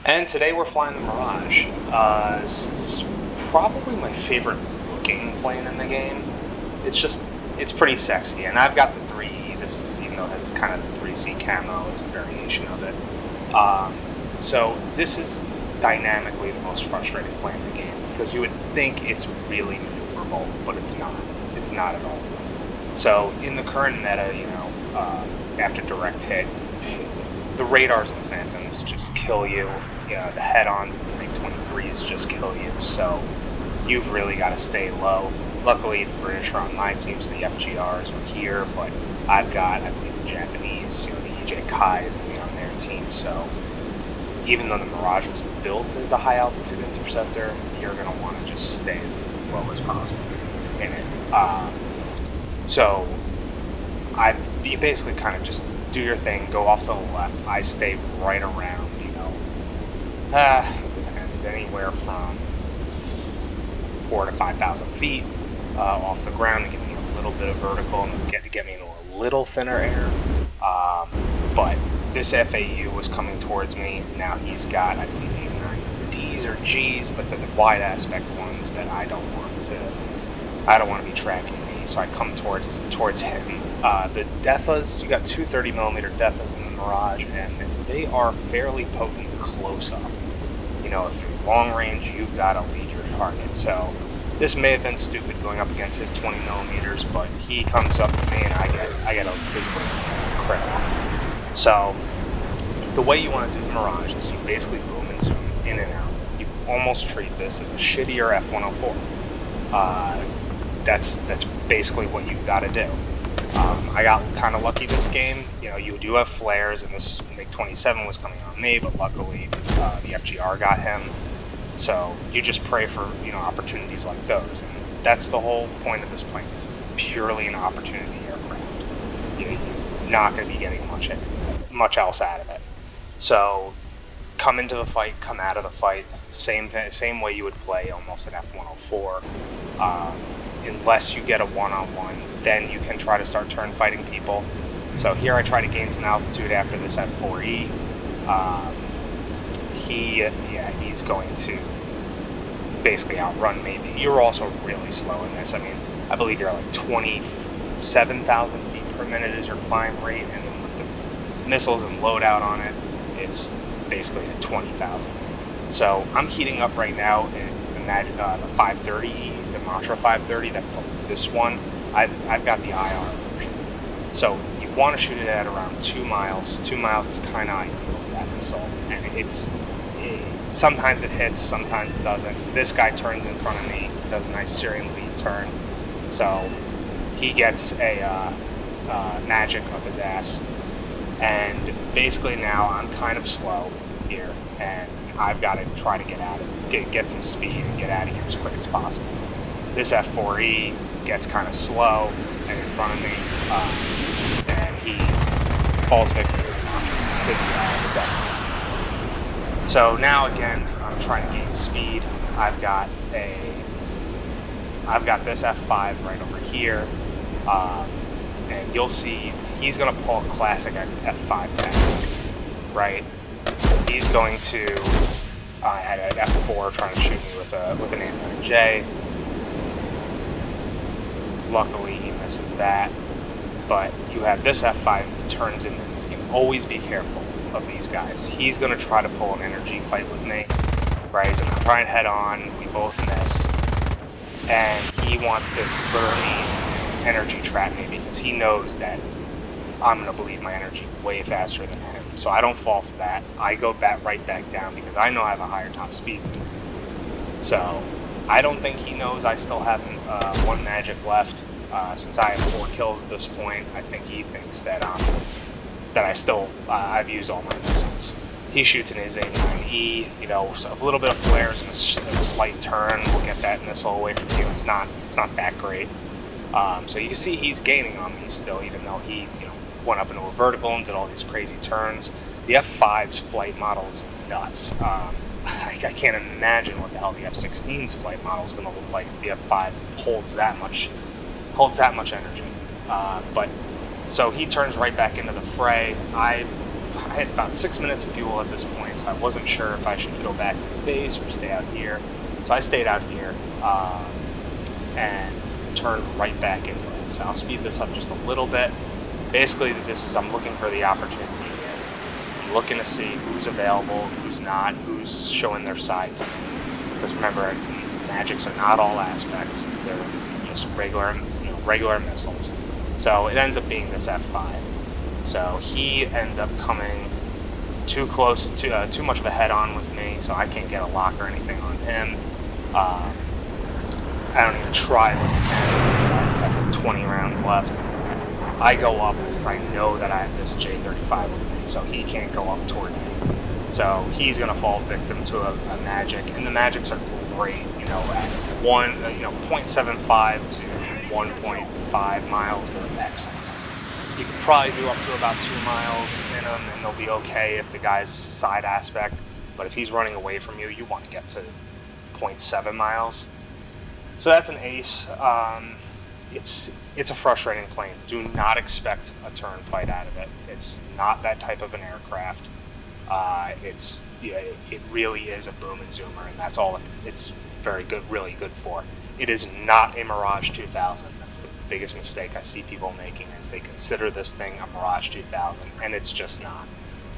And today we're flying the Mirage. This is probably my favorite looking plane in the game. It's pretty sexy. And I've got the 3E. This is, even though it has kind of the 3C camo, it's a variation of it. So this is dynamically the most frustrating plane in the game, because you would think it's really maneuverable, but it's not. It's not at all. So in the current meta, after direct hit, the radars and phantoms just kill you. The head-ons and the MiG-23s just kill you. So you've really got to stay low. Luckily, the British are on my team, so the FGRs are here. But I've got, I believe, the Japanese, the EJ Kai is going to be on their team. So even though the Mirage was built as a high-altitude interceptor, you're going to want to just stay as low as possible in it. So you basically kind of just do your thing, go off to the left. I stay right around, it depends, anywhere from 4,000 to 5,000 feet off the ground to give me a little bit of vertical and get me into a little thinner air. But this FAU was coming towards me. Now he's got, I believe, 8 or 9 Ds or Gs, but the wide aspect ones that I don't want to be tracking me. So I come towards him. The DEFAs, you got two 30mm DEFAs in the Mirage, and they are fairly potent close up. If you're long range, you've got to lead your target. So this may have been stupid going up against his 20mm, but he comes up to me and I get a physical crit off. So the way you want to do the Mirage is you basically boom and zoom in and out. You almost treat this as a shittier F-104. That's basically what you've got to do. I got kind of lucky this game. You do have flares, and this MiG-27 was coming on me, but luckily the FGR got him. So you just pray for opportunities like those, and that's the whole point of this plane. This is purely an opportunity aircraft. You're not going to be getting much else out of it. So come into the fight, come out of the fight, same way you would play almost an F-104. Unless you get a one-on-one, then you can try to start turn fighting people. So here I try to gain some altitude after this F4E. He's going to basically outrun me. You're also really slow in this. I believe you're like 27,000 feet per minute is your climb rate, and then with the missiles and loadout on it, it's basically at 20,000. So I'm heating up right now in the 530E. Mantra 530, that's this one. I've got the IR version. So you want to shoot it at around 2 miles. 2 miles is kind of ideal for that missile. And sometimes it hits, sometimes it doesn't. This guy turns in front of me, does a nice Syrian lead turn. So he gets a magic up his ass. And basically now I'm kind of slow here, and I've got to try to get some speed and get out of here as quick as possible. This F4E gets kind of slow and in front of me, and he falls victim to the devils. So now again, I'm trying to gain speed. I've got this F5 right over here, and you'll see he's going to pull a classic F5 tactic, right? He's going to at F4 trying to shoot me with an 89J. Luckily, he misses that. But you have this F5 that turns into. You can always be careful of these guys. He's going to try to pull an energy fight with me, right? He's going to try and head on. We both miss, and he wants to literally energy trap me because he knows that I'm going to bleed my energy way faster than him. So I don't fall for that. I go right back down because I know I have a higher top speed than him. So I don't think he knows I still have one magic left. Since I have 4 kills at this point, I think he thinks that I've used all my missiles. He shoots in his A9E, so a little bit of flares and a slight turn will get that missile away from you. It's not that great. So you can see he's gaining on me still, even though he went up into a vertical and did all these crazy turns. The F5's flight model is nuts. I can't imagine what the hell the F-16's flight model is going to look like if the F5 holds that much energy. But so he turns right back into the fray. I hit about 6 minutes of fuel at this point, so I wasn't sure if I should go back to the base or stay out here. So I stayed out here and turned right back into it. So I'll speed this up just a little bit. Basically, I'm looking for the opportunity here. I'm looking to see who's available, who's not, who's showing their sides. Because remember, magics are not all aspects; they're just regular missiles. So it ends up being this F5. So he ends up coming too close, too much of a head-on with me, so I can't get a lock or anything on him. I don't even try with the 10. I have 20 rounds left. I go up because I know that I have this J35 with me, so he can't go up toward me. So he's going to fall victim to a magic, and the magics are great, at 0.75 to 1.5 miles, they're excellent. You can probably do up to about 2 miles in them, and they'll be okay if the guy's side aspect, but if he's running away from you, you want to get to 0.7 miles. So that's an Ace. It's a frustrating plane. Do not expect a turn fight out of it. It's not that type of an aircraft. It really is a boom and zoomer, and that's all it's very good, really good for. It is not a Mirage 2000. That's the biggest mistake I see people making, is they consider this thing a Mirage 2000, and it's just not.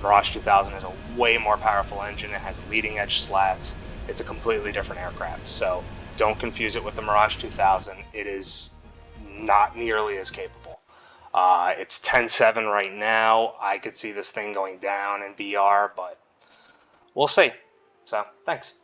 Mirage 2000 is a way more powerful engine. It has leading edge slats. It's a completely different aircraft. So don't confuse it with the Mirage 2000. It is not nearly as capable. It's 10.7 right now. I could see this thing going down in BR, but we'll see. So, thanks.